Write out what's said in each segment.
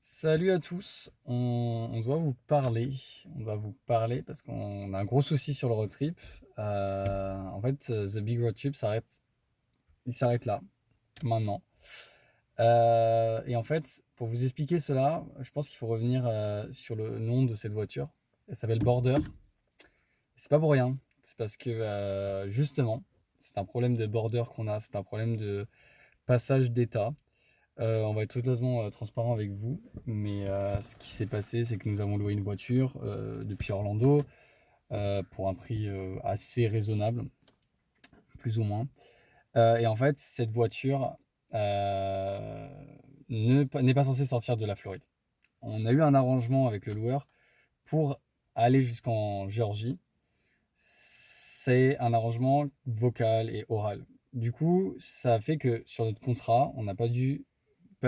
Salut à tous, on doit vous parler, parce qu'on a un gros souci sur le road trip. The Big Road Trip il s'arrête là, maintenant. Et en fait, pour vous expliquer cela, je pense qu'il faut revenir sur le nom de cette voiture. Elle s'appelle Border. C'est pas pour rien, c'est parce que justement, c'est un problème de border qu'on a, c'est un problème de passage d'état. On va être totalement transparent avec vous, mais ce qui s'est passé, c'est que nous avons loué une voiture depuis Orlando pour un prix assez raisonnable, plus ou moins. Et en fait, cette voiture n'est pas censée sortir de la Floride. On a eu un arrangement avec le loueur pour aller jusqu'en Géorgie. C'est un arrangement vocal et oral. Du coup, ça fait que sur notre contrat, on n'a pas eu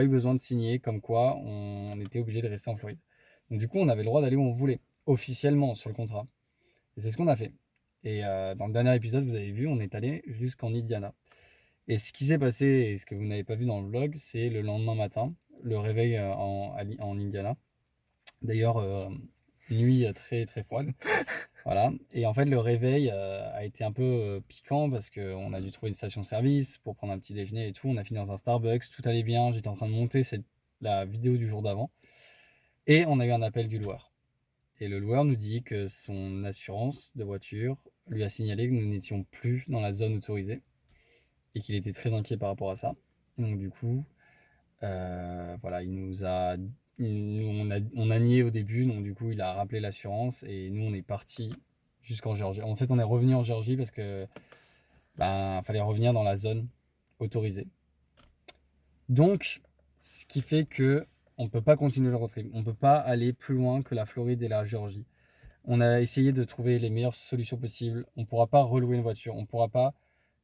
besoin de signer comme quoi on était obligé de rester en Floride. Donc du coup, on avait le droit d'aller où on voulait, officiellement sur le contrat. Et c'est ce qu'on a fait. Et dans le dernier épisode, vous avez vu, on est allé jusqu'en Indiana. Et ce qui s'est passé, et ce que vous n'avez pas vu dans le vlog, c'est le lendemain matin, le réveil en Indiana. D'ailleurs, nuit très très froide. Voilà. Et en fait, le réveil a été un peu piquant parce qu'on a dû trouver une station-service pour prendre un petit déjeuner et tout. On a fini dans un Starbucks, tout allait bien. J'étais en train de monter la vidéo du jour d'avant. Et on a eu un appel du loueur. Et le loueur nous dit que son assurance de voiture lui a signalé que nous n'étions plus dans la zone autorisée et qu'il était très inquiet par rapport à ça. Et donc, du coup, voilà, on a nié au début, donc du coup, il a rappelé l'assurance et nous, on est parti jusqu'en Géorgie. En fait, on est revenu en Géorgie parce que fallait revenir dans la zone autorisée. Donc, ce qui fait que on peut pas continuer le road trip. On peut pas aller plus loin que la Floride et la Géorgie. On a essayé de trouver les meilleures solutions possibles. On pourra pas relouer une voiture. On pourra pas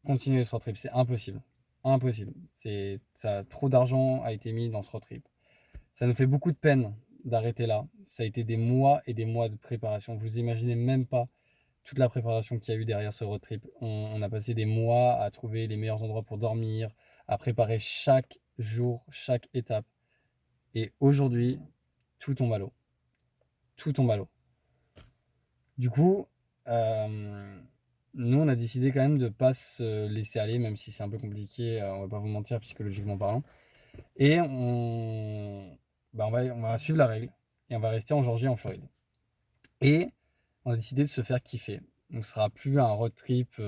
continuer ce road trip. C'est impossible. Impossible. Trop d'argent a été mis dans ce road trip. Ça nous fait beaucoup de peine d'arrêter là. Ça a été des mois et des mois de préparation. Vous imaginez même pas toute la préparation qu'il y a eu derrière ce road trip. On a passé des mois à trouver les meilleurs endroits pour dormir, à préparer chaque jour, chaque étape. Et aujourd'hui, tout tombe à l'eau. Tout tombe à l'eau. Du coup, nous, on a décidé quand même de ne pas se laisser aller, même si c'est un peu compliqué, on va pas vous mentir, psychologiquement parlant. Et on va suivre la règle et on va rester en Georgie, en Floride. Et on a décidé de se faire kiffer. Donc ce sera plus un road trip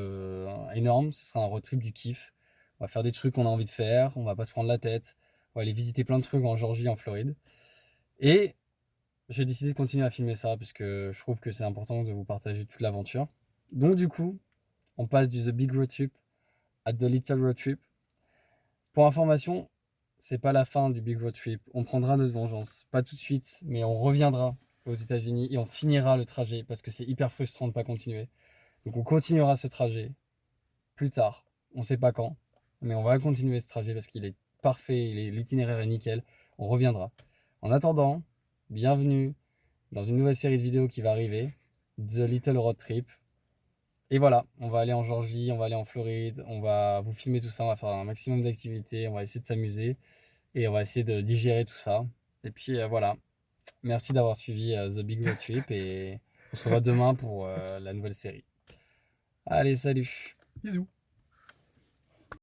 énorme, ce sera un road trip du kiff. On va faire des trucs qu'on a envie de faire, on va pas se prendre la tête, on va aller visiter plein de trucs en Georgie, en Floride. Et j'ai décidé de continuer à filmer ça parce que je trouve que c'est important de vous partager toute l'aventure. Donc du coup, on passe du The Big Road Trip à The Little Road Trip. Pour information, c'est pas la fin du Big Road Trip. On prendra notre vengeance. Pas tout de suite, mais on reviendra aux États-Unis et on finira le trajet parce que c'est hyper frustrant de pas continuer. Donc on continuera ce trajet plus tard. On sait pas quand, mais on va continuer ce trajet parce qu'il est parfait, l'itinéraire est nickel. On reviendra. En attendant, bienvenue dans une nouvelle série de vidéos qui va arriver, The Little Road Trip. Et voilà, on va aller en Georgie, on va aller en Floride, on va vous filmer tout ça, on va faire un maximum d'activités, on va essayer de s'amuser et on va essayer de digérer tout ça. Et puis voilà, merci d'avoir suivi The Big Road Trip et on se revoit demain pour la nouvelle série. Allez, salut. Bisous.